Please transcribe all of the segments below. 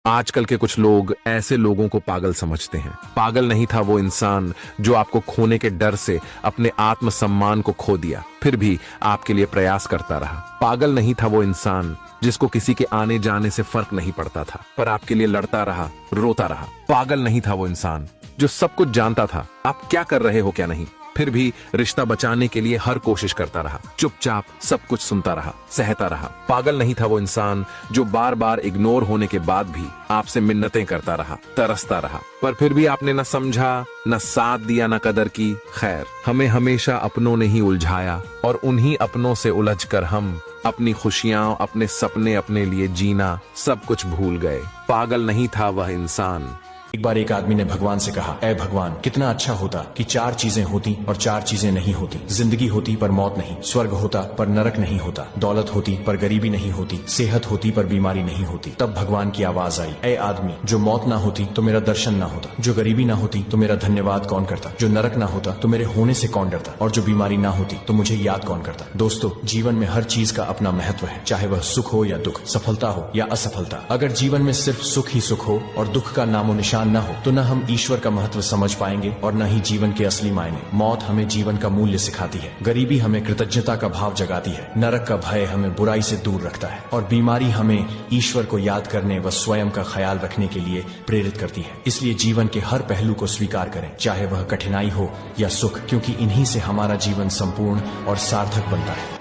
आजकल के कुछ लोग ऐसे लोगों को पागल समझते हैं। पागल नहीं था वो इंसान जो आपको खोने के डर से अपने आत्मसम्मान को खो दिया, फिर भी आपके लिए प्रयास करता रहा। पागल नहीं था वो इंसान जिसको किसी के आने जाने से फर्क नहीं पड़ता था, पर आपके लिए लड़ता रहा, रोता रहा। पागल नहीं था वो इंसान जो सब कुछ जानता था, आप क्या कर रहे हो क्या नहीं, फिर भी रिश्ता बचाने के लिए हर कोशिश करता रहा, चुपचाप सब कुछ सुनता रहा, सहता रहा। पागल नहीं था वो इंसान जो बार बार इग्नोर होने के बाद भी आपसे मिन्नतें करता रहा, तरसता रहा, पर फिर भी आपने न समझा, न साथ दिया, न कदर की। खैर, हमें हमेशा अपनों ने ही उलझाया और उन्हीं अपनों से उलझकर हम अपनी खुशियां, अपने सपने, अपने लिए जीना सब कुछ भूल गए। पागल नहीं था वह इंसान। एक बार एक आदमी ने भगवान से कहा, ऐ भगवान, कितना अच्छा होता कि 4 चीजें होती और 4 चीजें नहीं होती। जिंदगी होती पर मौत नहीं, स्वर्ग होता पर नरक नहीं होता, दौलत होती पर गरीबी नहीं होती, सेहत होती पर बीमारी नहीं होती। तब भगवान की आवाज आई, ऐ आदमी, जो मौत ना होती तो मेरा दर्शन ना होता, जो गरीबी ना होती तो मेरा धन्यवाद कौन करता, जो नरक ना होता तो मेरे होने से कौन डरता, और जो बीमारी ना होती तो मुझे याद कौन करता। दोस्तों, जीवन में हर चीज का अपना महत्व है, चाहे वह सुख हो या दुख, सफलता हो या असफलता। अगर जीवन में सिर्फ सुख ही सुख हो और दुख का नामो निशान न हो तो न हम ईश्वर का महत्व समझ पाएंगे और न ही जीवन के असली मायने। मौत हमें जीवन का मूल्य सिखाती है, गरीबी हमें कृतज्ञता का भाव जगाती है, नरक का भय हमें बुराई से दूर रखता है, और बीमारी हमें ईश्वर को याद करने व स्वयं का ख्याल रखने के लिए प्रेरित करती है। इसलिए जीवन के हर पहलू को स्वीकार करें, चाहे वह कठिनाई हो या सुख, क्योंकि इन्हीं से हमारा जीवन संपूर्ण और सार्थक बनता है।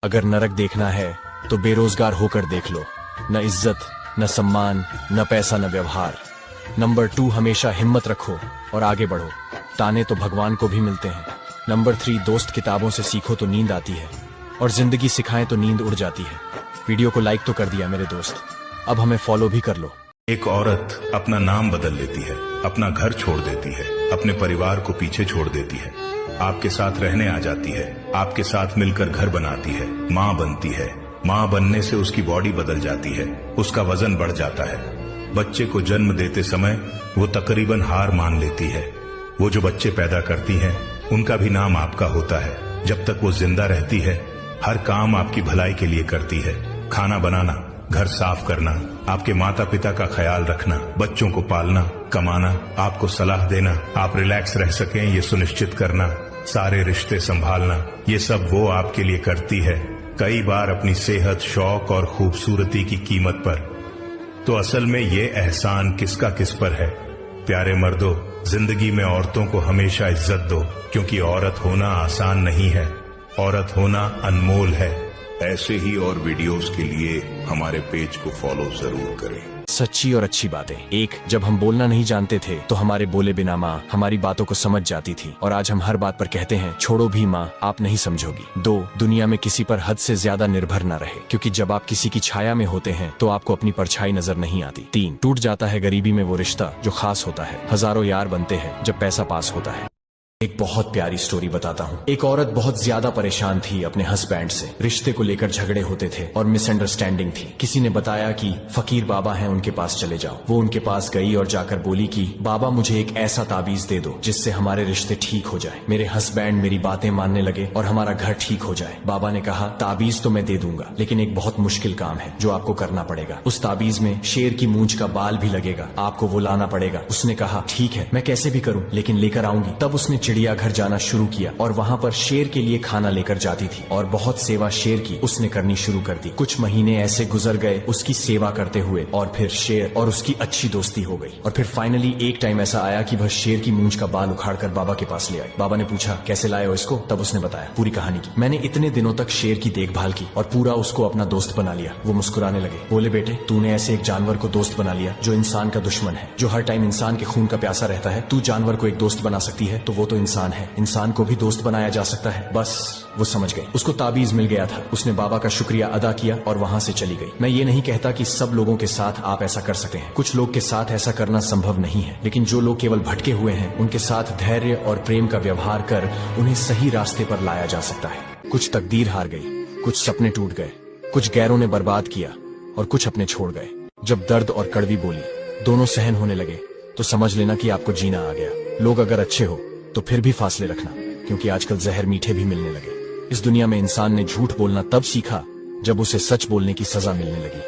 अगर नरक देखना है तो बेरोजगार होकर देख लो। न इज्जत, न सम्मान, न पैसा, न व्यवहार। नंबर 2, हमेशा हिम्मत रखो और आगे बढ़ो। ताने तो भगवान को भी मिलते हैं। नंबर 3, दोस्त, किताबों से सीखो तो नींद आती है, और जिंदगी सिखाएं तो नींद उड़ जाती है। वीडियो को लाइक तो कर दिया मेरे दोस्त, अब हमें फॉलो भी कर लो। एक औरत अपना नाम बदल लेती है, अपना घर छोड़ देती है, अपने परिवार को पीछे छोड़ देती है, आपके साथ रहने आ जाती है, आपके साथ मिलकर घर बनाती है, माँ बनती है। माँ बनने से उसकी बॉडी बदल जाती है, उसका वजन बढ़ जाता है। बच्चे को जन्म देते समय वो तकरीबन हार मान लेती है। वो जो बच्चे पैदा करती हैं, उनका भी नाम आपका होता है। जब तक वो जिंदा रहती है, हर काम आपकी भलाई के लिए करती है। खाना बनाना, घर साफ करना, आपके माता पिता का ख्याल रखना, बच्चों को पालना, कमाना, आपको सलाह देना, आप रिलैक्स रह सकें ये सुनिश्चित करना, सारे रिश्ते संभालना, ये सब वो आपके लिए करती है, कई बार अपनी सेहत, शौक और खूबसूरती की कीमत पर। तो असल में ये एहसान किसका किस पर है? प्यारे मर्दों, जिंदगी में औरतों को हमेशा इज्जत दो, क्योंकि औरत होना आसान नहीं है, औरत होना अनमोल है। ऐसे ही और वीडियोस के लिए हमारे पेज को फॉलो जरूर करें। सच्ची और अच्छी बातें। 1, जब हम बोलना नहीं जानते थे तो हमारे बोले बिना माँ हमारी बातों को समझ जाती थी, और आज हम हर बात पर कहते हैं, छोड़ो भी माँ, आप नहीं समझोगी। 2, दुनिया में किसी पर हद से ज्यादा निर्भर न रहे, क्योंकि जब आप किसी की छाया में होते हैं तो आपको अपनी परछाई नजर नहीं आती। 3, टूट जाता है गरीबी में वो रिश्ता जो खास होता है, हजारों यार बनते हैं जब पैसा पास होता है। एक बहुत प्यारी स्टोरी बताता हूँ। एक औरत बहुत ज्यादा परेशान थी अपने हस्बैंड से, रिश्ते को लेकर झगड़े होते थे और मिसअंडरस्टैंडिंग थी। किसी ने बताया कि फकीर बाबा हैं, उनके पास चले जाओ। वो उनके पास गई और जाकर बोली कि बाबा, मुझे एक ऐसा ताबीज दे दो जिससे हमारे रिश्ते ठीक हो जाए, मेरे हस्बैंड मेरी बातें मानने लगे और हमारा घर ठीक हो जाए। बाबा ने कहा, ताबीज तो मैं दे दूंगा, लेकिन एक बहुत मुश्किल काम है जो आपको करना पड़ेगा। उस ताबीज में शेर की मूंछ का बाल भी लगेगा, आपको वो लाना पड़ेगा। उसने कहा, ठीक है, मैं कैसे भी करूं, लेकिन लेकर आऊंगी। तब उसने चिड़ियाघर जाना शुरू किया और वहाँ पर शेर के लिए खाना लेकर जाती थी, और बहुत सेवा शेर की उसने करनी शुरू कर दी। कुछ महीने ऐसे गुजर गए उसकी सेवा करते हुए, और फिर शेर और उसकी अच्छी दोस्ती हो गई। और फिर फाइनली एक टाइम ऐसा आया कि वह शेर की मूंछ का बाल उखाड़कर बाबा के पास ले आई। बाबा ने पूछा, कैसे लाए हो इसको? तब उसने बताया पूरी कहानी की। मैंने इतने दिनों तक शेर की देखभाल की और पूरा उसको अपना दोस्त बना लिया। वो मुस्कुराने लगे, बोले, बेटे, तूने ऐसे एक जानवर को दोस्त बना लिया जो इंसान का दुश्मन है, जो हर टाइम इंसान के खून का प्यासा रहता है। तू जानवर को एक दोस्त बना सकती है तो वो तो इंसान है, इंसान को भी दोस्त बनाया जा सकता है। बस वो समझ गई, उसको ताबीज मिल गया था। उसने बाबा का शुक्रिया अदा किया और वहां से चली गई। मैं ये नहीं कहता कि सब लोगों के साथ आप ऐसा कर सकते हैं, कुछ लोग के साथ ऐसा करना संभव नहीं है, लेकिन जो लोग केवल भटके हुए हैं उनके साथ धैर्य और प्रेम का व्यवहार कर उन्हें सही रास्ते पर लाया जा सकता है। कुछ तकदीर हार गई, कुछ सपने टूट गए, कुछ गैरों ने बर्बाद किया और कुछ अपने छोड़ गए। जब दर्द और कड़वी बोली दोनों सहन होने लगे तो समझ लेना कि आपको जीना आ गया। लोग अगर अच्छे हो तो फिर भी फासले रखना, क्योंकि आजकल जहर मीठे भी मिलने लगे। इस दुनिया में इंसान ने झूठ बोलना तब सीखा जब उसे सच बोलने की सजा मिलने लगी।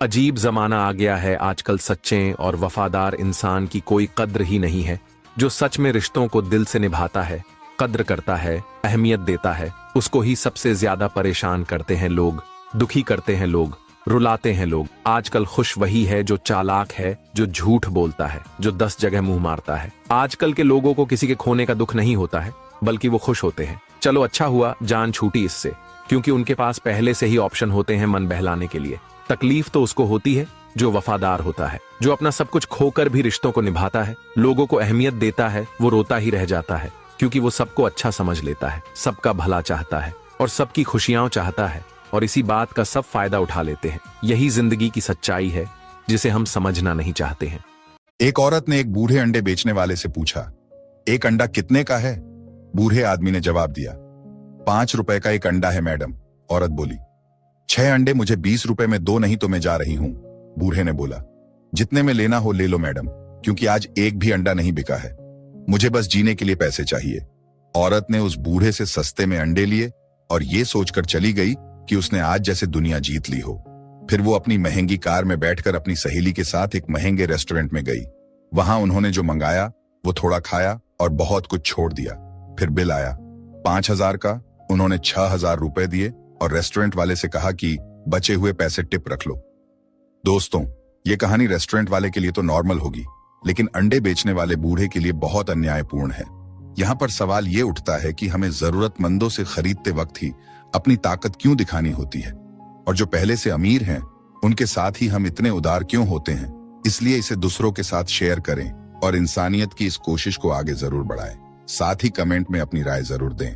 अजीब जमाना आ गया है आजकल। सच्चे और वफादार इंसान की कोई कद्र ही नहीं है। जो सच में रिश्तों को दिल से निभाता है, कद्र करता है, अहमियत देता है, उसको ही सबसे ज्यादा परेशान करते हैं लोग, दुखी करते हैं लोग, रुलाते हैं लोग। आजकल खुश वही है जो चालाक है, जो झूठ बोलता है, जो 10 जगह मुंह मारता है। आजकल के लोगों को किसी के खोने का दुख नहीं होता है, बल्कि वो खुश होते हैं। चलो अच्छा हुआ जान छूटी इससे, क्योंकि उनके पास पहले से ही ऑप्शन होते हैं मन बहलाने के लिए। तकलीफ तो उसको होती है जो वफादार होता है, जो अपना सब कुछ खोकर भी रिश्तों को निभाता है, लोगों को अहमियत देता है। वो रोता ही रह जाता है, क्योंकि वो सबको अच्छा समझ लेता है, सबका भला चाहता है और सबकी खुशियां चाहता है, और इसी बात का सब फायदा उठा लेते हैं। यही जिंदगी की सच्चाई है जिसे हम समझना नहीं चाहते हैं। एक औरत ने एक बूढ़े अंडे बेचने वाले से पूछा, एक अंडा कितने का है? बूढ़े आदमी ने जवाब दिया, 5 रुपए का एक अंडा है मैडम। औरत बोली, 6 अंडे मुझे 20 रुपए में दो, नहीं तो मैं जा रही हूं। बूढ़े ने बोला, जितने में लेना हो ले लो मैडम, क्योंकि आज एक भी अंडा नहीं बिका है, मुझे बस जीने के लिए पैसे चाहिए। औरत ने उस बूढ़े से सस्ते में अंडे लिए और ये सोचकर चली गई कि उसने आज जैसे दुनिया जीत ली हो। फिर वो अपनी महंगी कार में बैठकर अपनी सहेली के साथ एक महंगे रेस्टोरेंट में गई। वहां उन्होंने जो मंगाया वो थोड़ा खाया और बहुत कुछ छोड़ दिया। फिर बिल आया 5,000 का। उन्होंने 6,000 रुपए दिए और रेस्टोरेंट वाले से कहा कि बचे हुए पैसे टिप रख लो। दोस्तों, ये कहानी रेस्टोरेंट वाले के लिए तो नॉर्मल होगी, लेकिन अंडे बेचने वाले बूढ़े के लिए बहुत अन्यायपूर्ण है। यहाँ पर सवाल ये उठता है कि हमें जरूरतमंदों से खरीदते वक्त ही अपनी ताकत क्यों दिखानी होती है, और जो पहले से अमीर हैं उनके साथ ही हम इतने उदार क्यों होते हैं। इसलिए इसे दूसरों के साथ शेयर करें और इंसानियत की इस कोशिश को आगे जरूर बढ़ाएं। साथ ही कमेंट में अपनी राय जरूर दें।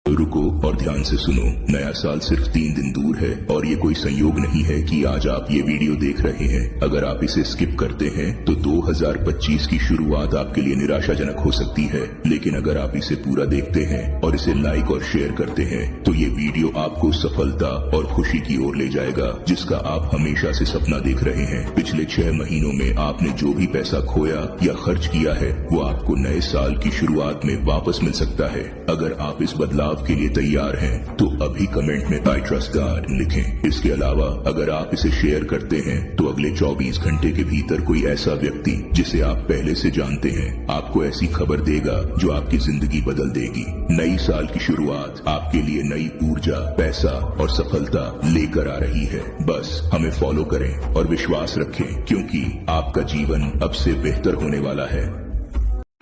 रुको और ध्यान से सुनो। नया साल सिर्फ 3 दिन दूर है और ये कोई संयोग नहीं है कि आज आप ये वीडियो देख रहे हैं। अगर आप इसे स्किप करते हैं तो 2025 की शुरुआत आपके लिए निराशाजनक हो सकती है, लेकिन अगर आप इसे पूरा देखते हैं और इसे लाइक और शेयर करते हैं तो ये वीडियो आपको सफलता और खुशी की ओर ले जाएगा, जिसका आप हमेशा से सपना देख रहे हैं। पिछले 6 महीनों में आपने जो भी पैसा खोया या खर्च किया है वो आपको नए साल की शुरुआत में वापस मिल सकता है। अगर आप इस बदलाव के लिए तैयार हैं तो अभी कमेंट में आई ट्रस्ट गॉड लिखें। इसके अलावा अगर आप इसे शेयर करते हैं तो अगले 24 घंटे के भीतर कोई ऐसा व्यक्ति जिसे आप पहले से जानते हैं आपको ऐसी खबर देगा जो आपकी जिंदगी बदल देगी। नई साल की शुरुआत आपके लिए नई ऊर्जा, पैसा और सफलता लेकर आ रही है। बस हमें फॉलो करें और विश्वास रखें, क्योंकि आपका जीवन अब से बेहतर होने वाला है।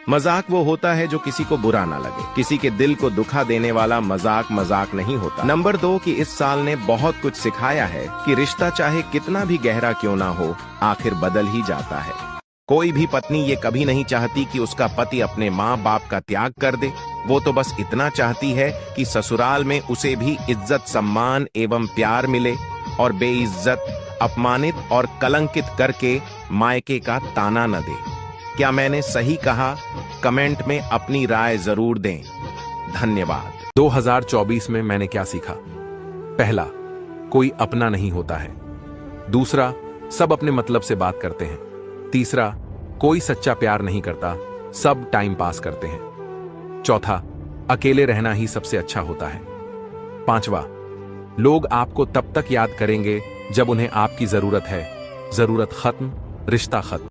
मजाक वो होता है जो किसी को बुरा ना लगे। किसी के दिल को दुखा देने वाला मजाक मजाक नहीं होता। नंबर 2 कि इस साल ने बहुत कुछ सिखाया है कि रिश्ता चाहे कितना भी गहरा क्यों ना हो, आखिर बदल ही जाता है। कोई भी पत्नी ये कभी नहीं चाहती कि उसका पति अपने माँ बाप का त्याग कर दे। वो तो बस इतना चाहती है कि ससुराल में उसे भी इज्जत, सम्मान एवं प्यार मिले, और बेइज्जत, अपमानित और कलंकित करके मायके का ताना न दे। क्या मैंने सही कहा? कमेंट में अपनी राय जरूर दें। धन्यवाद। 2024 में मैंने क्या सीखा? पहला, कोई अपना नहीं होता है। दूसरा, सब अपने मतलब से बात करते हैं। तीसरा, कोई सच्चा प्यार नहीं करता, सब टाइम पास करते हैं। चौथा, अकेले रहना ही सबसे अच्छा होता है। पांचवा, लोग आपको तब तक याद करेंगे जब उन्हें आपकी जरूरत है। जरूरत खत्म, रिश्ता खत्म।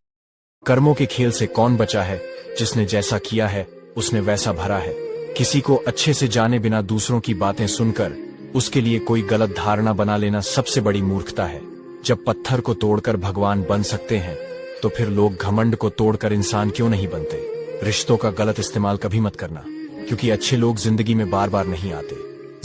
कर्मों के खेल से कौन बचा है? जिसने जैसा किया है उसने वैसा भरा है। किसी को अच्छे से जाने बिना दूसरों की बातें सुनकर उसके लिए कोई गलत धारणा बना लेना सबसे बड़ी मूर्खता है। जब पत्थर को तोड़कर भगवान बन सकते हैं तो फिर लोग घमंड को तोड़कर इंसान क्यों नहीं बनते? रिश्तों का गलत इस्तेमाल कभी मत करना, क्योंकि अच्छे लोग जिंदगी में बार बार नहीं आते।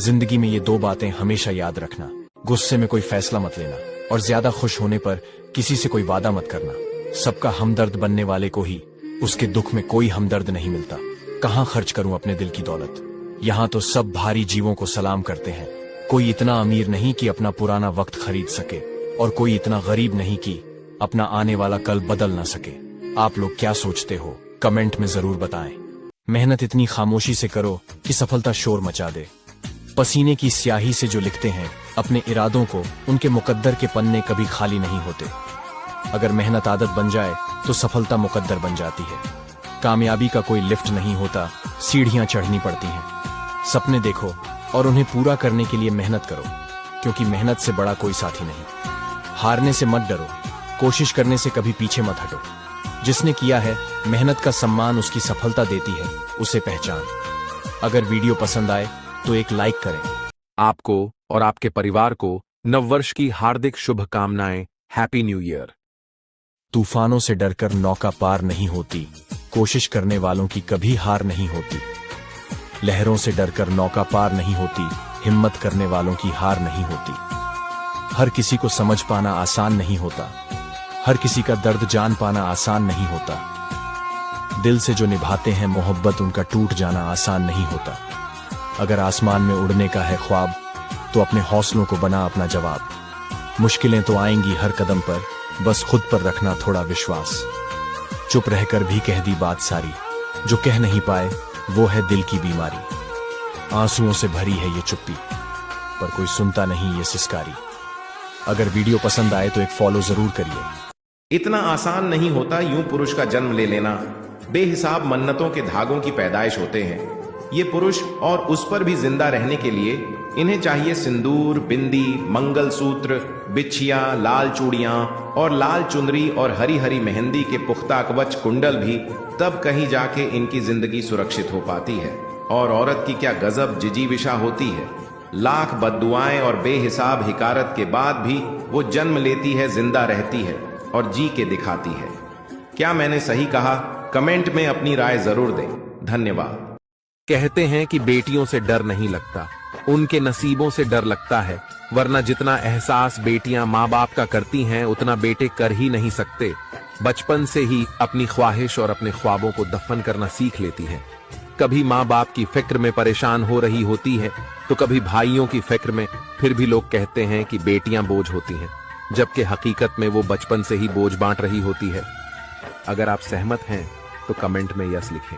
जिंदगी में ये 2 बातें हमेशा याद रखना। गुस्से में कोई फैसला मत लेना, और ज्यादा खुश होने पर किसी से कोई वादा मत करना। सबका हमदर्द बनने वाले को ही उसके दुख में कोई हमदर्द नहीं मिलता। कहाँ खर्च करूं अपने दिल की दौलत? यहाँ तो सब भारी जीवों को सलाम करते हैं। कोई इतना अमीर नहीं कि अपना पुराना वक्त खरीद सके, और कोई इतना गरीब नहीं कि अपना आने वाला कल बदल ना सके। आप लोग क्या सोचते हो? कमेंट में जरूर बताएं। मेहनत इतनी खामोशी से करो कि सफलता शोर मचा दे। पसीने की स्याही से जो लिखते हैं अपने इरादों को, उनके मुकद्दर के पन्ने कभी खाली नहीं होते। अगर मेहनत आदत बन जाए तो सफलता मुकद्दर बन जाती है। कामयाबी का कोई लिफ्ट नहीं होता, सीढ़ियां चढ़नी पड़ती हैं। सपने देखो और उन्हें पूरा करने के लिए मेहनत करो, क्योंकि मेहनत से बड़ा कोई साथी नहीं। हारने से मत डरो, कोशिश करने से कभी पीछे मत हटो। जिसने किया है, मेहनत का सम्मान उसकी सफलता देती है, उसे पहचान। अगर वीडियो पसंद आए तो एक लाइक करें। आपको और आपके परिवार को नववर्ष की हार्दिक शुभकामनाएं। Happy new year. तूफानों से डरकर नौका पार नहीं होती, कोशिश करने वालों की कभी हार नहीं होती। लहरों से डरकर नौका पार नहीं होती, हिम्मत करने वालों की हार नहीं होती। हर किसी को समझ पाना आसान नहीं होता, हर किसी का दर्द जान पाना आसान नहीं होता। दिल से जो निभाते हैं मोहब्बत, उनका टूट जाना आसान नहीं होता। अगर आसमान में उड़ने का है ख्वाब, तो अपने हौसलों को बना अपना जवाब। मुश्किलें तो आएंगी हर कदम पर, बस खुद पर रखना थोड़ा विश्वास। चुप रहकर भी कह दी बात सारी, जो कह नहीं पाए वो है दिल की बीमारी। आंसुओं से भरी है ये चुप्पी, पर कोई सुनता नहीं ये सिसकारी। अगर वीडियो पसंद आए तो एक फॉलो जरूर करिए। इतना आसान नहीं होता यूं पुरुष का जन्म ले लेना। बेहिसाब मन्नतों के धागों की पैदाइश होते हैं ये पुरुष, और उस पर भी जिंदा रहने के लिए इन्हें चाहिए सिंदूर, बिंदी, मंगलसूत्र, बिछिया, लाल चूड़ियां और लाल चुनरी और हरी हरी मेहंदी के पुख्ता कवच कुंडल भी, तब कहीं जाके इनकी जिंदगी सुरक्षित हो पाती है। और औरत की क्या गजब जिजीविशा होती है। लाख बद्दुआएं और बेहिसाब हिकारत के बाद भी वो जन्म लेती है, जिंदा रहती है और जी के दिखाती है। क्या मैंने सही कहा? कमेंट में अपनी राय जरूर दें। धन्यवाद। कहते हैं कि बेटियों से डर नहीं लगता, उनके नसीबों से डर लगता है। वरना जितना एहसास बेटियां माँ बाप का करती हैं, उतना बेटे कर ही नहीं सकते। बचपन से ही अपनी ख्वाहिश और अपने ख्वाबों को दफन करना सीख लेती हैं। कभी माँ बाप की फिक्र में परेशान हो रही होती है, तो कभी भाइयों की फिक्र में। फिर भी लोग कहते हैं कि बेटियां बोझ होती हैं, जबकि हकीकत में वो बचपन से ही बोझ बांट रही होती है। अगर आप सहमत हैं तो कमेंट में यस लिखें।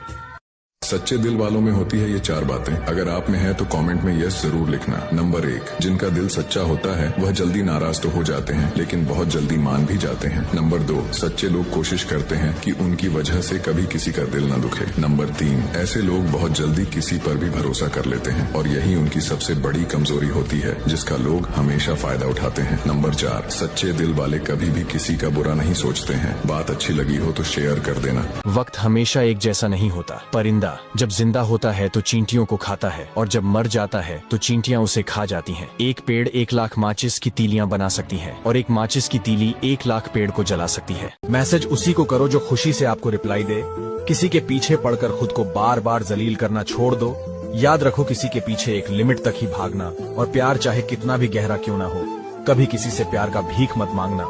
सच्चे दिल वालों में होती है ये 4 बातें। अगर आप में है तो कमेंट में यस जरूर लिखना। नंबर 1, जिनका दिल सच्चा होता है वह जल्दी नाराज तो हो जाते हैं, लेकिन बहुत जल्दी मान भी जाते हैं। नंबर 2, सच्चे लोग कोशिश करते हैं कि उनकी वजह से कभी किसी का दिल न दुखे। नंबर 3, ऐसे लोग बहुत जल्दी किसी पर भी भरोसा कर लेते हैं, और यही उनकी सबसे बड़ी कमजोरी होती है, जिसका लोग हमेशा फायदा उठाते हैं। नंबर 4, सच्चे दिल वाले कभी भी किसी का बुरा नहीं सोचते हैं। बात अच्छी लगी हो तो शेयर कर देना। वक्त हमेशा एक जैसा नहीं होता। परिंदा जब जिंदा होता है तो चींटियों को खाता है, और जब मर जाता है तो चींटियां उसे खा जाती हैं। एक पेड़ 1 लाख माचिस की तीलियां बना सकती है, और एक माचिस की तीली 1 लाख पेड़ को जला सकती है। मैसेज उसी को करो जो खुशी से आपको रिप्लाई दे। किसी के पीछे पड़कर खुद को बार बार जलील करना छोड़ दो। याद रखो, किसी के पीछे एक लिमिट तक ही भागना, और प्यार चाहे कितना भी गहरा क्यों ना हो, कभी किसी से प्यार का भीख मत मांगना।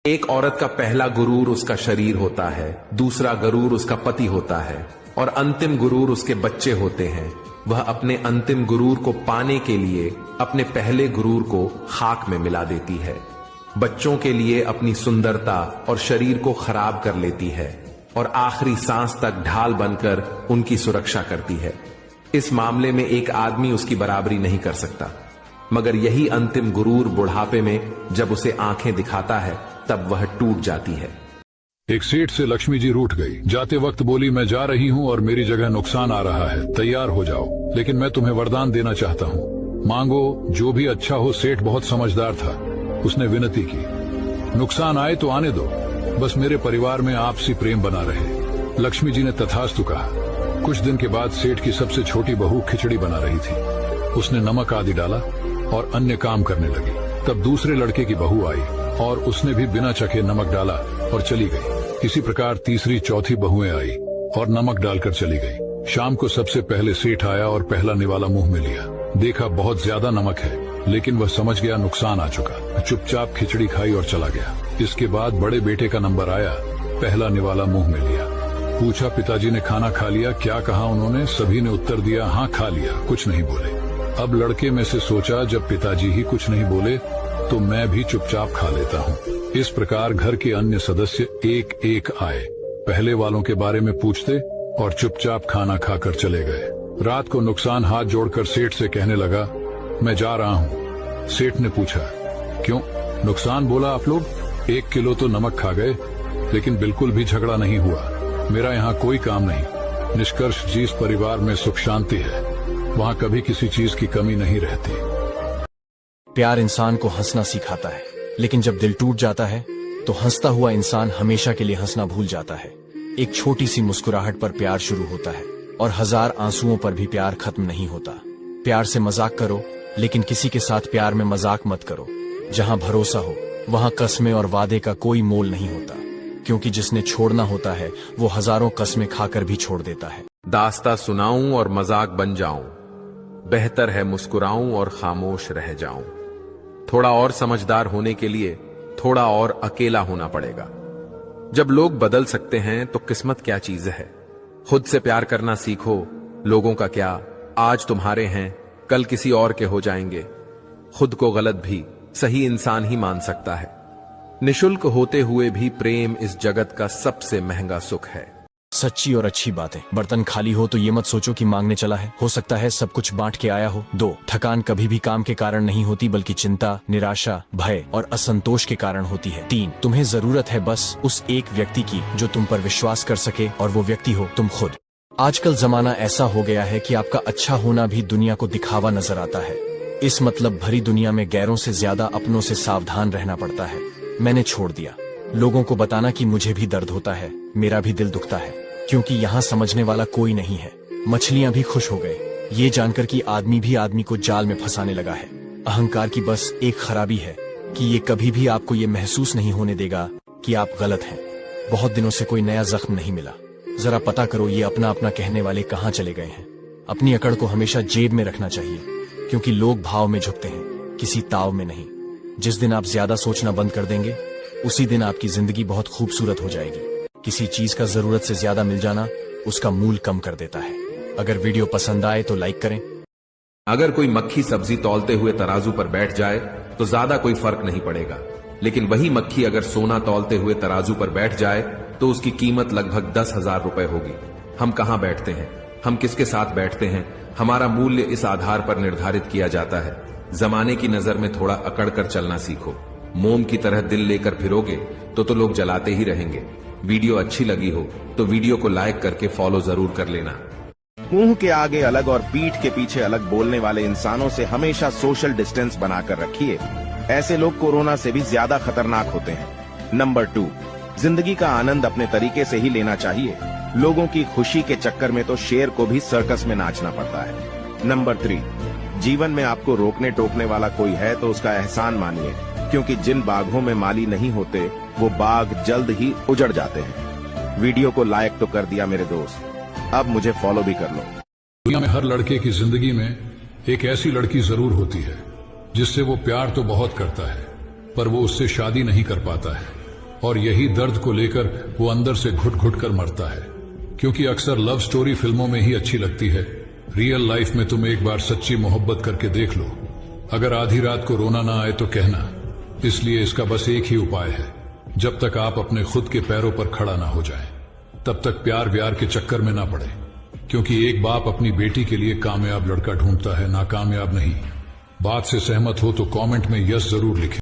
एक औरत का पहला गुरूर उसका शरीर होता है, दूसरा गुरूर उसका पति होता है, और अंतिम गुरूर उसके बच्चे होते हैं। वह अपने अंतिम गुरूर को पाने के लिए अपने पहले गुरूर को खाक में मिला देती है। बच्चों के लिए अपनी सुंदरता और शरीर को खराब कर लेती है, और आखिरी सांस तक ढाल बनकर उनकी सुरक्षा करती है। इस मामले में एक आदमी उसकी बराबरी नहीं कर सकता, मगर यही अंतिम गुरूर बुढ़ापे में जब उसे आंखें दिखाता है, तब वह टूट जाती है। एक सेठ से लक्ष्मी जी रूठ गई। जाते वक्त बोली, मैं जा रही हूँ और मेरी जगह नुकसान आ रहा है, तैयार हो जाओ, लेकिन मैं तुम्हें वरदान देना चाहता हूँ, मांगो जो भी अच्छा हो। सेठ बहुत समझदार था, उसने विनती की, नुकसान आए तो आने दो, बस मेरे परिवार में आपसी प्रेम बना रहे। लक्ष्मी जी ने तथास्तु कहा। कुछ दिन के बाद सेठ की सबसे छोटी बहू खिचड़ी बना रही थी। उसने नमक आदि डाला और अन्य काम करने लगी। तब दूसरे लड़के की बहू आई और उसने भी बिना चखे नमक डाला और चली गई। इसी प्रकार तीसरी चौथी बहुएं आई और नमक डालकर चली गई। शाम को सबसे पहले सेठ आया और पहला निवाला मुंह में लिया। देखा बहुत ज्यादा नमक है, लेकिन वह समझ गया नुकसान आ चुका। चुपचाप खिचड़ी खाई और चला गया। इसके बाद बड़े बेटे का नंबर आया, पहला निवाला मुंह में लिया। पूछा, पिताजी ने खाना खा लिया? क्या कहा उन्होंने? सभी ने उत्तर दिया, हाँ खा लिया, कुछ नहीं बोले। अब लड़के में से सोचा, जब पिताजी ही कुछ नहीं बोले तो मैं भी चुपचाप खा लेता हूँ। इस प्रकार घर के अन्य सदस्य एक एक आए, पहले वालों के बारे में पूछते और चुपचाप खाना खाकर चले गए। रात को नुकसान हाथ जोड़कर सेठ से कहने लगा, मैं जा रहा हूँ। सेठ ने पूछा, क्यों? नुकसान बोला, आप लोग 1 किलो तो नमक खा गए, लेकिन बिल्कुल भी झगड़ा नहीं हुआ। मेरा यहाँ कोई काम नहीं। निष्कर्ष, जिस परिवार में सुख शांति है वहाँ कभी किसी चीज की कमी नहीं रहती। प्यार इंसान को हंसना सिखाता है, लेकिन जब दिल टूट जाता है तो हंसता हुआ इंसान हमेशा के लिए हंसना भूल जाता है। एक छोटी सी मुस्कुराहट पर प्यार शुरू होता है और 1000 आंसुओं पर भी प्यार खत्म नहीं होता। प्यार से मजाक करो, लेकिन किसी के साथ प्यार में मजाक मत करो। जहां भरोसा हो वहां कस्में और वादे का कोई मोल नहीं होता, क्योंकि जिसने छोड़ना होता है वो हजारों कस्में खाकर भी छोड़ देता है। दास्ता सुनाऊं और मजाक बन जाऊं, बेहतर है मुस्कुराऊं और खामोश रह जाऊं। थोड़ा और समझदार होने के लिए थोड़ा और अकेला होना पड़ेगा। जब लोग बदल सकते हैं तो किस्मत क्या चीज है। खुद से प्यार करना सीखो। लोगों का क्या, आज तुम्हारे हैं कल किसी और के हो जाएंगे। खुद को गलत भी सही इंसान ही मान सकता है। निशुल्क होते हुए भी प्रेम इस जगत का सबसे महंगा सुख है। सच्ची और अच्छी बातें। बर्तन खाली हो तो ये मत सोचो कि मांगने चला है, हो सकता है सब कुछ बांट के आया हो। 2, थकान कभी भी काम के कारण नहीं होती, बल्कि चिंता, निराशा, भय और असंतोष के कारण होती है। 3, तुम्हें जरूरत है बस उस एक व्यक्ति की जो तुम पर विश्वास कर सके, और वो व्यक्ति हो तुम खुद। आजकल जमाना ऐसा हो गया है कि आपका अच्छा होना भी दुनिया को दिखावा नजर आता है। इस मतलब भरी दुनिया में गैरों से ज्यादा अपनों से सावधान रहना पड़ता है। मैंने छोड़ दिया लोगों को बताना कि मुझे भी दर्द होता है, मेरा भी दिल दुखता है, क्योंकि यहाँ समझने वाला कोई नहीं है। मछलियां भी खुश हो गए ये जानकर कि आदमी भी आदमी को जाल में फंसाने लगा है। अहंकार की बस एक खराबी है कि ये कभी भी आपको ये महसूस नहीं होने देगा कि आप गलत हैं। बहुत दिनों से कोई नया जख्म नहीं मिला, जरा पता करो ये अपना अपना कहने वाले कहाँ चले गए हैं। अपनी अकड़ को हमेशा जेब में रखना चाहिए, क्योंकि लोग भाव में झुकते हैं, किसी ताव में नहीं। जिस दिन आप ज्यादा सोचना बंद कर देंगे उसी दिन आपकी जिंदगी बहुत खूबसूरत हो जाएगी। किसी चीज का जरूरत से ज्यादा मिल जाना उसका मूल कम कर देता है। अगर वीडियो पसंद आए तो लाइक करें। अगर कोई मक्खी सब्जी तौलते हुए तराजू पर बैठ जाए तो ज्यादा कोई फर्क नहीं पड़ेगा, लेकिन वही मक्खी अगर सोना तौलते हुए तराजू पर बैठ जाए तो उसकी कीमत लगभग 10,000 रुपए होगी। हम कहां बैठते हैं, हम किसके साथ बैठते हैं, हमारा मूल्य इस आधार पर निर्धारित किया जाता है। जमाने की नजर में थोड़ा अकड़ कर चलना सीखो। मोम की तरह दिल लेकर फिरोगे तो लोग जलाते ही रहेंगे। वीडियो अच्छी लगी हो तो वीडियो को लाइक करके फॉलो जरूर कर लेना। मुंह के आगे अलग और पीठ के पीछे अलग बोलने वाले इंसानों से हमेशा सोशल डिस्टेंस बनाकर रखिए। ऐसे लोग कोरोना से भी ज्यादा खतरनाक होते हैं। नंबर 2, जिंदगी का आनंद अपने तरीके से ही लेना चाहिए। लोगों की खुशी के चक्कर में तो शेर को भी सर्कस में नाचना पड़ता है। नंबर 3, जीवन में आपको रोकने टोकने वाला कोई है तो उसका एहसान मानिए, क्योंकि जिन बाघों में माली नहीं होते वो बाघ जल्द ही उजड़ जाते हैं। वीडियो को लाइक तो कर दिया मेरे दोस्त, अब मुझे फॉलो भी कर लो। दुनिया में हर लड़के की जिंदगी में एक ऐसी लड़की जरूर होती है जिससे वो प्यार तो बहुत करता है, पर वो उससे शादी नहीं कर पाता है, और यही दर्द को लेकर वो अंदर से घुट घुट कर मरता है। क्योंकि अक्सर लव स्टोरी फिल्मों में ही अच्छी लगती है, रियल लाइफ में तुम एक बार सच्ची मोहब्बत करके देख लो। अगर आधी रात को रोना ना आए तो कहना। इसलिए इसका बस एक ही उपाय है, जब तक आप अपने खुद के पैरों पर खड़ा ना हो जाए तब तक प्यार व्यार के चक्कर में ना पड़े। क्योंकि एक बाप अपनी बेटी के लिए कामयाब लड़का ढूंढता है, नाकामयाब नहीं। बात से सहमत हो तो कमेंट में यस जरूर लिखें।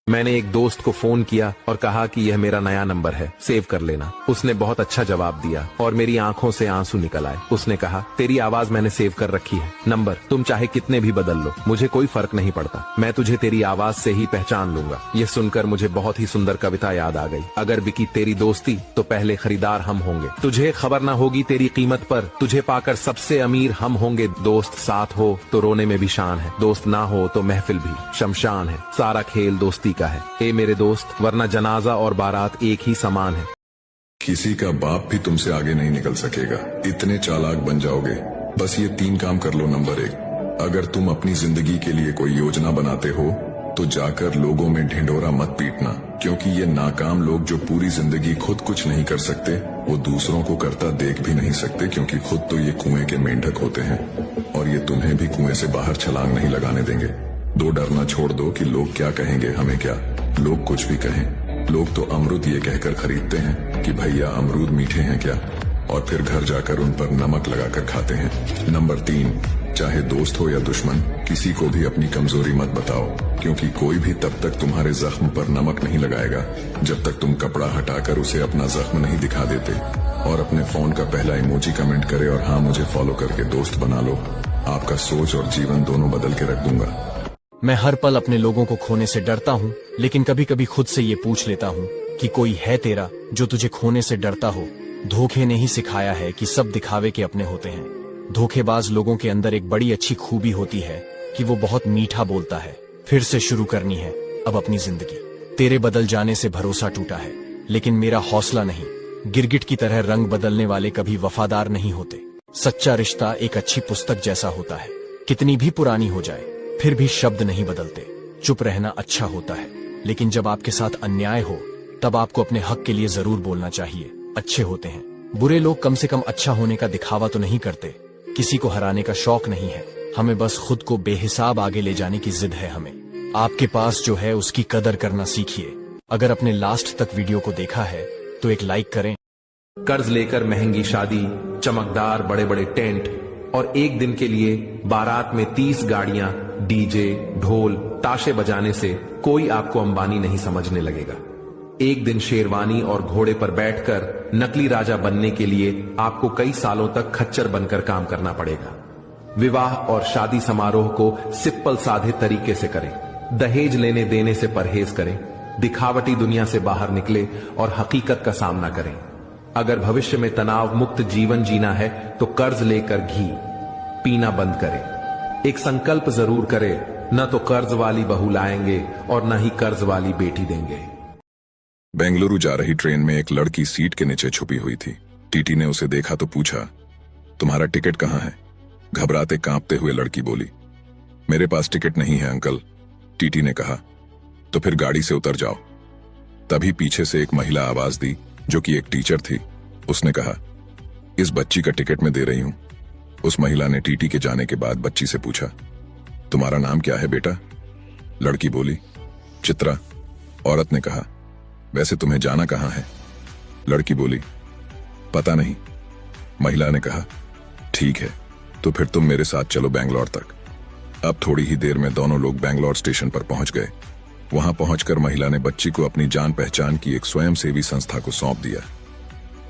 मैंने एक दोस्त को फोन किया और कहा कि यह मेरा नया नंबर है, सेव कर लेना। उसने बहुत अच्छा जवाब दिया और मेरी आंखों से आंसू निकल आए। उसने कहा, तेरी आवाज मैंने सेव कर रखी है, नंबर तुम चाहे कितने भी बदल लो, मुझे कोई फर्क नहीं पड़ता, मैं तुझे तेरी आवाज से ही पहचान लूंगा। ये सुनकर मुझे बहुत ही सुंदर कविता याद आ गई। अगर बिकी तेरी दोस्ती तो पहले खरीदार हम होंगे। तुझे खबर न होगी तेरी कीमत पर, तुझे पाकर सबसे अमीर हम होंगे। दोस्त साथ हो तो रोने में भी शान है, दोस्त ना हो तो महफिल भी शमशान है। सारा खेल दोस्ती का है ए मेरे दोस्त, वरना जनाजा और बारात एक ही समान है। किसी का बाप भी तुमसे आगे नहीं निकल सकेगा, इतने चालाक बन जाओगे। बस ये 3 काम कर लो। नंबर 1, अगर तुम अपनी जिंदगी के लिए कोई योजना बनाते हो तो जाकर लोगों में ढिंढोरा मत पीटना, क्योंकि ये नाकाम लोग जो पूरी जिंदगी खुद कुछ नहीं कर सकते वो दूसरों को करता देख भी नहीं सकते, क्योंकि खुद तो ये कुएं के मेंढक होते हैं और ये तुम्हें भी कुएं से बाहर छलांग नहीं लगाने देंगे। 2, डरना छोड़ दो कि लोग क्या कहेंगे, हमें क्या, लोग कुछ भी कहें। लोग तो अमरूद ये कहकर खरीदते हैं कि भैया अमरूद मीठे हैं क्या, और फिर घर जाकर उन पर नमक लगाकर खाते हैं। नंबर 3, चाहे दोस्त हो या दुश्मन, किसी को भी अपनी कमजोरी मत बताओ, क्योंकि कोई भी तब तक तुम्हारे जख्म पर नमक नहीं लगाएगा जब तक तुम कपड़ा हटाकर उसे अपना जख्म नहीं दिखा देते। और अपने फोन का पहला इमोजी कमेंट करे और हाँ मुझे फॉलो करके दोस्त बना लो। आपका सोच और जीवन दोनों बदल के रख दूंगा। मैं हर पल अपने लोगों को खोने से डरता हूँ, लेकिन कभी कभी खुद से ये पूछ लेता हूँ कि कोई है तेरा जो तुझे खोने से डरता हो। धोखे ने ही सिखाया है कि सब दिखावे के अपने होते हैं। धोखेबाज लोगों के अंदर एक बड़ी अच्छी खूबी होती है कि वो बहुत मीठा बोलता है। फिर से शुरू करनी है अब अपनी जिंदगी। तेरे बदल जाने से भरोसा टूटा है, लेकिन मेरा हौसला नहीं। गिरगिट की तरह रंग बदलने वाले कभी वफादार नहीं होते। सच्चा रिश्ता एक अच्छी पुस्तक जैसा होता है, कितनी भी पुरानी हो जाए फिर भी शब्द नहीं बदलते। चुप रहना अच्छा होता है, लेकिन जब आपके साथ अन्याय हो तब आपको अपने हक के लिए जरूर बोलना चाहिए। अच्छे होते हैं। बुरे लोग कम से कम अच्छा होने का दिखावा तो नहीं करते। किसी को हराने का शौक नहीं है, हमें बस खुद को बेहिसाब आगे ले जाने की जिद है। हमें आपके पास जो है उसकी कदर करना सीखिए। अगर अपने लास्ट तक वीडियो को देखा है तो एक लाइक करें। कर्ज लेकर महंगी शादी, चमकदार बड़े बड़े टेंट और एक दिन के लिए बारात में 30 गाड़ियां, डीजे, ढोल, ताशे बजाने से कोई आपको अंबानी नहीं समझने लगेगा। एक दिन शेरवानी और घोड़े पर बैठकर नकली राजा बनने के लिए आपको कई सालों तक खच्चर बनकर काम करना पड़ेगा। विवाह और शादी समारोह को सिंपल साधे तरीके से करें। दहेज लेने देने से परहेज करें। दिखावटी दुनिया से बाहर निकले और हकीकत का सामना करें। अगर भविष्य में तनाव मुक्त जीवन जीना है तो कर्ज लेकर घी पीना बंद करें। एक संकल्प जरूर करें, न तो कर्ज वाली बहू लाएंगे और न ही कर्ज वाली बेटी देंगे। बेंगलुरु जा रही ट्रेन में एक लड़की सीट के नीचे छुपी हुई थी। टीटी ने उसे देखा तो पूछा, तुम्हारा टिकट कहाँ है? घबराते कांपते हुए लड़की बोली, मेरे पास टिकट नहीं है अंकल। टीटी ने कहा, तो फिर गाड़ी से उतर जाओ। तभी पीछे से एक महिला आवाज दी जो कि एक टीचर थी। उसने कहा, इस बच्ची का टिकट मैं दे रही हूं। उस महिला ने टीटी के जाने के बाद बच्ची से पूछा, तुम्हारा नाम क्या है बेटा? लड़की बोली, चित्रा। औरत ने कहा, वैसे तुम्हें जाना कहां है? लड़की बोली, पता नहीं। महिला ने कहा, ठीक है, तो फिर तुम मेरे साथ चलो बैंगलोर तक। अब थोड़ी ही देर में दोनों लोग बैंगलोर स्टेशन पर पहुंच गए। वहां पहुंचकर महिला ने बच्ची को अपनी जान पहचान की एक स्वयंसेवी संस्था को सौंप दिया।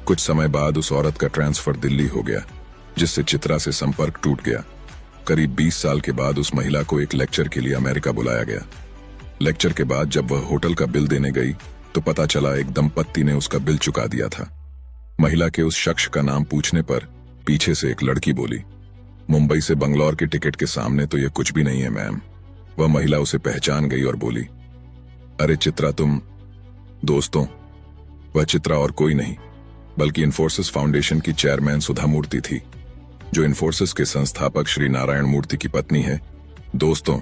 कुछ समय बाद उस औरत का ट्रांसफर दिल्ली हो गया, जिससे चित्रा से संपर्क टूट गया। करीब 20 साल के बाद उस महिला को एक लेक्चर के लिए अमेरिका बुलाया गया। लेक्चर के बाद जब वह होटल का बिल देने गई तो पता चला एक दंपत्ति ने उसका बिल चुका दिया था। महिला के उस शख्स का नाम पूछने पर पीछे से एक लड़की बोली, मुंबई से बंगलौर के टिकट के सामने तो ये कुछ भी नहीं है मैम। वह महिला उसे पहचान गई और बोली, अरे चित्रा तुम। दोस्तों, वह चित्रा और कोई नहीं बल्कि इन्फोसिस फाउंडेशन की चेयरमैन सुधा मूर्ति थी, जो इन्फोसिस के संस्थापक श्री नारायण मूर्ति की पत्नी है। दोस्तों,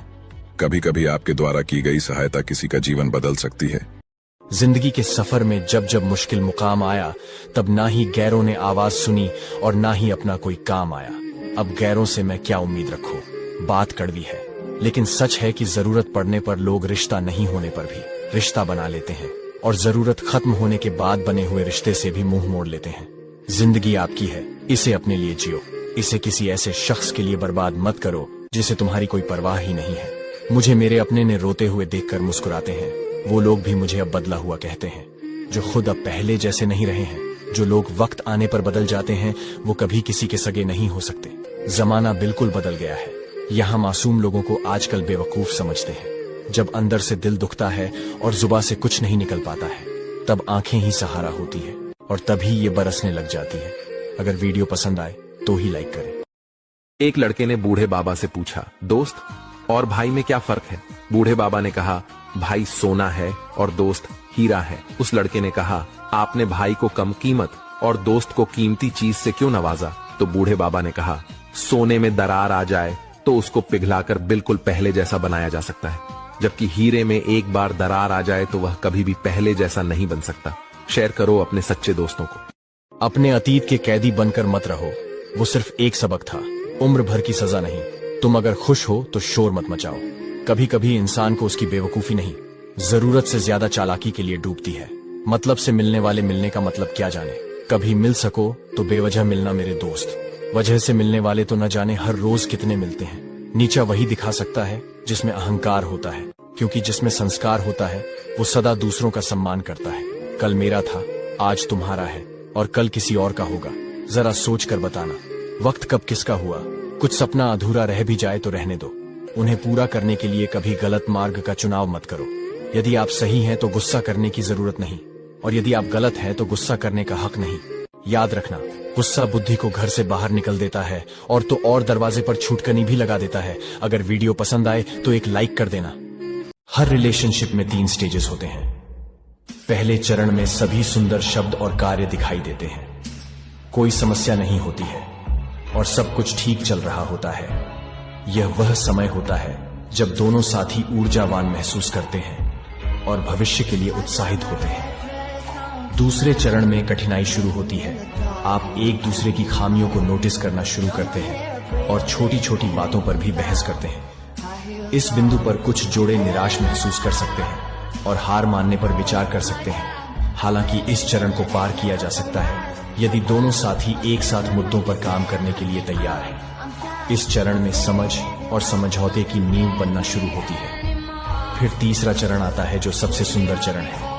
कभी कभी आपके द्वारा की गई सहायता किसी का जीवन बदल सकती है। जिंदगी के सफर में जब जब मुश्किल मुकाम आया तब ना ही गैरों ने आवाज सुनी और ना ही अपना कोई काम आया। अब गैरों से मैं क्या उम्मीद रखूं? बात कड़वी है, लेकिन सच है कि जरूरत पड़ने पर लोग रिश्ता नहीं होने पर भी रिश्ता बना लेते हैं और जरूरत खत्म होने के बाद बने हुए रिश्ते से भी मुंह मोड़ लेते हैं। जिंदगी आपकी है, इसे अपने लिए जियो। इसे किसी ऐसे शख्स के लिए बर्बाद मत करो जिसे तुम्हारी कोई परवाह ही नहीं है। मुझे मेरे अपने ने रोते हुए देखकर मुस्कुराते हैं। वो लोग भी मुझे अब बदला हुआ कहते हैं, जो खुद अब पहले जैसे नहीं रहे हैं। जो लोग वक्त आने पर बदल जाते हैं वो कभी किसी के सगे नहीं हो सकते। जमाना बिल्कुल बदल गया है। यहाँ मासूम लोगों को आजकल बेवकूफ समझते हैं। जब अंदर से दिल दुखता है और जुबान से कुछ नहीं निकल पाता है तब आंखें ही सहारा होती है और तभी ये बरसने लग जाती है। अगर वीडियो पसंद आए तो ही लाइक करें। एक लड़के ने बूढ़े बाबा से पूछा, दोस्त और भाई में क्या फर्क है? बूढ़े बाबा ने कहा, भाई सोना है और दोस्त हीरा है। उस लड़के ने कहा, आपने भाई को कम कीमत और दोस्त को कीमती चीज से क्यों नवाजा? तो बूढ़े बाबा ने कहा, सोने में दरार आ जाए तो उसको पिघलाकर बिल्कुल पहले जैसा बनाया जा सकता है, जबकि हीरे में एक बार दरार आ जाए तो वह कभी भी पहले जैसा नहीं बन सकता। शेयर करो अपने सच्चे दोस्तों को। अपने अतीत के कैदी बनकर मत रहो, वो सिर्फ एक सबक था, उम्र भर की सजा नहीं। तुम अगर खुश हो तो शोर मत मचाओ। कभी कभी इंसान को उसकी बेवकूफी नहीं, जरूरत से ज्यादा चालाकी के लिए डूबती है। मतलब से मिलने वाले मिलने का मतलब क्या जाने। कभी मिल सको तो बेवजह मिलना मेरे दोस्त। वजह से मिलने वाले तो न जाने हर रोज कितने मिलते हैं। नीचा वही दिखा सकता है जिसमें अहंकार होता है, क्योंकि जिसमें संस्कार होता है वो सदा दूसरों का सम्मान करता है। कल मेरा था, आज तुम्हारा है और कल किसी और का होगा। जरा सोच कर बताना, वक्त कब किसका हुआ। कुछ सपना अधूरा रह भी जाए तो रहने दो। उन्हें पूरा करने के लिए कभी गलत मार्ग का चुनाव मत करो। यदि आप सही हैं तो गुस्सा करने की जरूरत नहीं, और यदि आप गलत हैं तो गुस्सा करने का हक नहीं। याद रखना, गुस्सा बुद्धि को घर से बाहर निकल देता है और तो और दरवाजे पर छूटकनी भी लगा देता है। अगर वीडियो पसंद आए तो एक लाइक कर देना। हर रिलेशनशिप में 3 स्टेजेस होते हैं। पहले चरण में सभी सुंदर शब्द और कार्य दिखाई देते हैं, कोई समस्या नहीं होती है और सब कुछ ठीक चल रहा होता है। यह वह समय होता है जब दोनों साथी ऊर्जावान महसूस करते हैं और भविष्य के लिए उत्साहित होते हैं। दूसरे चरण में कठिनाई शुरू होती है। आप एक दूसरे की खामियों को नोटिस करना शुरू करते हैं और छोटी छोटी बातों पर भी बहस करते हैं। इस बिंदु पर कुछ जोड़े निराश महसूस कर सकते हैं और हार मानने पर विचार कर सकते हैं। हालांकि इस चरण को पार किया जा सकता है यदि दोनों साथी एक साथ मुद्दों पर काम करने के लिए तैयार हैं। इस चरण में समझ और समझौते की नींव बनना शुरू होती है। फिर तीसरा चरण आता है जो सबसे सुंदर चरण है।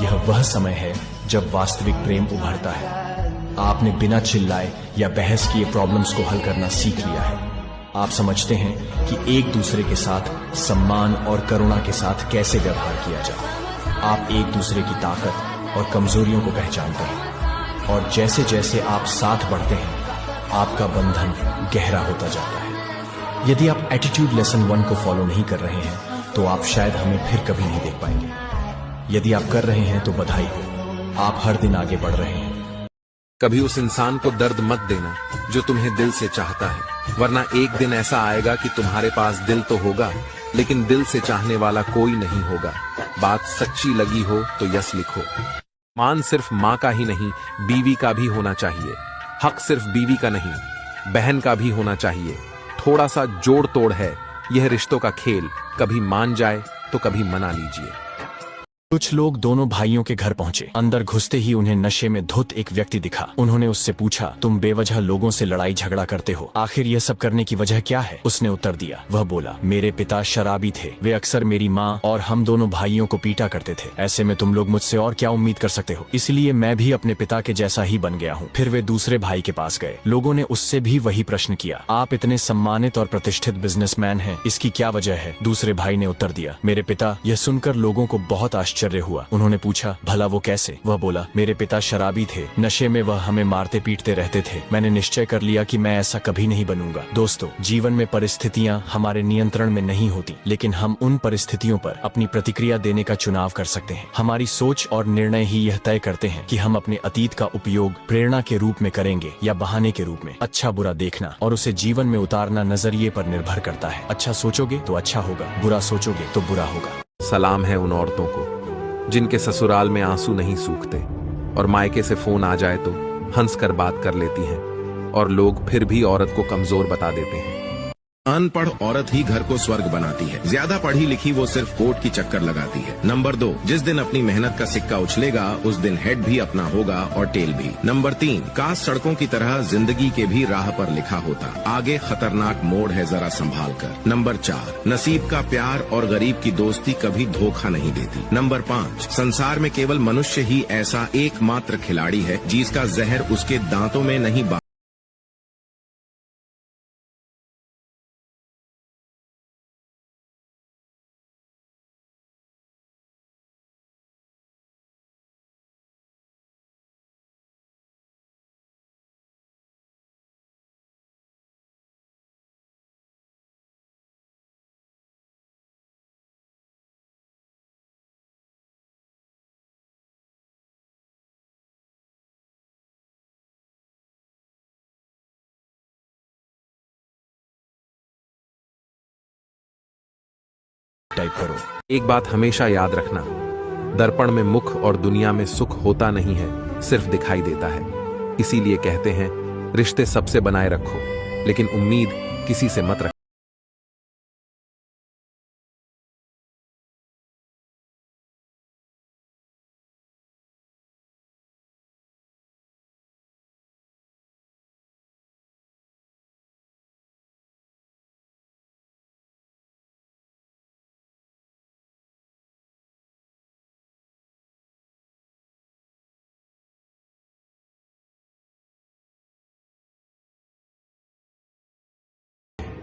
यह वह समय है जब वास्तविक प्रेम उभरता है। आपने बिना चिल्लाए या बहस किए प्रॉब्लम्स को हल करना सीख लिया है। आप समझते हैं कि एक दूसरे के साथ सम्मान और करुणा के साथ कैसे व्यवहार किया जाए। आप एक दूसरे की ताकत और कमजोरियों को पहचानते हैं और जैसे जैसे आप साथ बढ़ते हैं आपका बंधन गहरा होता जाता है। यदि आप एटीट्यूड लेसन 1 को फॉलो नहीं कर रहे हैं तो आप शायद हमें फिर कभी नहीं देख पाएंगे। यदि आप कर रहे हैं तो बधाई हो, आप हर दिन आगे बढ़ रहे हैं। कभी उस इंसान को दर्द मत देना जो तुम्हें दिल से चाहता है, वरना एक दिन ऐसा आएगा कि तुम्हारे पास दिल तो होगा लेकिन दिल से चाहने वाला कोई नहीं होगा। बात सच्ची लगी हो तो यस लिखो। मान सिर्फ माँ का ही नहीं, बीवी का भी होना चाहिए। हक सिर्फ बीवी का नहीं, बहन का भी होना चाहिए। थोड़ा सा जोड़ तोड़ है यह रिश्तों का खेल, कभी मान जाए तो कभी मना लीजिए। कुछ लोग दोनों भाइयों के घर पहुंचे। अंदर घुसते ही उन्हें नशे में धुत एक व्यक्ति दिखा। उन्होंने उससे पूछा, तुम बेवजह लोगों से लड़ाई झगड़ा करते हो, आखिर यह सब करने की वजह क्या है? उसने उत्तर दिया, वह बोला, मेरे पिता शराबी थे, वे अक्सर मेरी माँ और हम दोनों भाइयों को पीटा करते थे। ऐसे में तुम लोग मुझसे और क्या उम्मीद कर सकते हो? इसलिए मैं भी अपने पिता के जैसा ही बन गया हूँ। फिर वे दूसरे भाई के पास गए। लोगों ने उससे भी वही प्रश्न किया, आप इतने सम्मानित और प्रतिष्ठित बिजनेसमैन हैं, इसकी क्या वजह है? दूसरे भाई ने उत्तर दिया, मेरे पिता। यह सुनकर लोगों को बहुत आश्चर्य हुआ। उन्होंने पूछा, भला वो कैसे? वह बोला, मेरे पिता शराबी थे, नशे में वह हमें मारते पीटते रहते थे। मैंने निश्चय कर लिया कि मैं ऐसा कभी नहीं बनूंगा। दोस्तों, जीवन में परिस्थितियां हमारे नियंत्रण में नहीं होती, लेकिन हम उन परिस्थितियों पर अपनी प्रतिक्रिया देने का चुनाव कर सकते हैं। हमारी सोच और निर्णय ही यह तय करते हैं कि हम अपने अतीत का उपयोग प्रेरणा के रूप में करेंगे या बहाने के रूप में। अच्छा बुरा देखना और उसे जीवन में उतारना नजरिए पर निर्भर करता है। अच्छा सोचोगे तो अच्छा होगा, बुरा सोचोगे तो बुरा होगा। सलाम है उन औरतों को जिनके ससुराल में आंसू नहीं सूखते और मायके से फोन आ जाए तो हंसकर बात कर लेती हैं और लोग फिर भी औरत को कमजोर बता देते हैं। अनपढ़ औरत ही घर को स्वर्ग बनाती है, ज्यादा पढ़ी लिखी वो सिर्फ कोर्ट की चक्कर लगाती है। नंबर 2, जिस दिन अपनी मेहनत का सिक्का उछलेगा उस दिन हेड भी अपना होगा और टेल भी। नंबर 3, काश सड़कों की तरह जिंदगी के भी राह पर लिखा होता, आगे खतरनाक मोड़ है जरा संभाल कर। नंबर 4, नसीब का प्यार और गरीब की दोस्ती कभी धोखा नहीं देती। नंबर 5, संसार में केवल मनुष्य ही ऐसा एकमात्र खिलाड़ी है जिसका जहर उसके दांतों में नहीं टाइप करो। एक बात हमेशा याद रखना, दर्पण में मुख और दुनिया में सुख होता नहीं है, सिर्फ दिखाई देता है। इसीलिए कहते हैं रिश्ते सबसे बनाए रखो लेकिन उम्मीद किसी से मत रखो।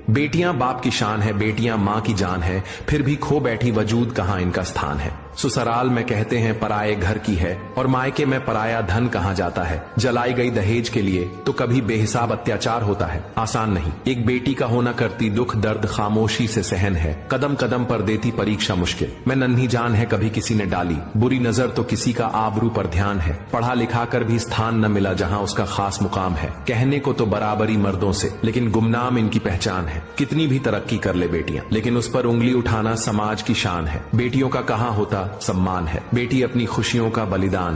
बेटियां बाप की शान है, बेटियां माँ की जान है, फिर भी खो बैठी वजूद कहाँ इनका स्थान है। ससुराल में कहते हैं पराये घर की है, और मायके में पराया धन कहाँ जाता है। जलाई गई दहेज के लिए तो कभी बेहिसाब अत्याचार होता है, आसान नहीं। एक बेटी का होना करती दुख दर्द खामोशी से सहन है, कदम कदम पर देती परीक्षा मुश्किल। मैं नन्ही जान है कभी किसी ने डाली, बुरी नजर तो किसी का आबरू पर ध्यान है। पढ़ा लिखा कर भी स्थान न मिला जहाँ उसका खास मुकाम है। कहने को तो बराबरी मर्दों से, लेकिन गुमनाम इनकी पहचान है। कितनी भी तरक्की कर ले बेटियां, लेकिन उस पर उंगली उठाना समाज की शान है। बेटियों का कहाँ होता सम्मान है, बेटी अपनी खुशियों का बलिदान।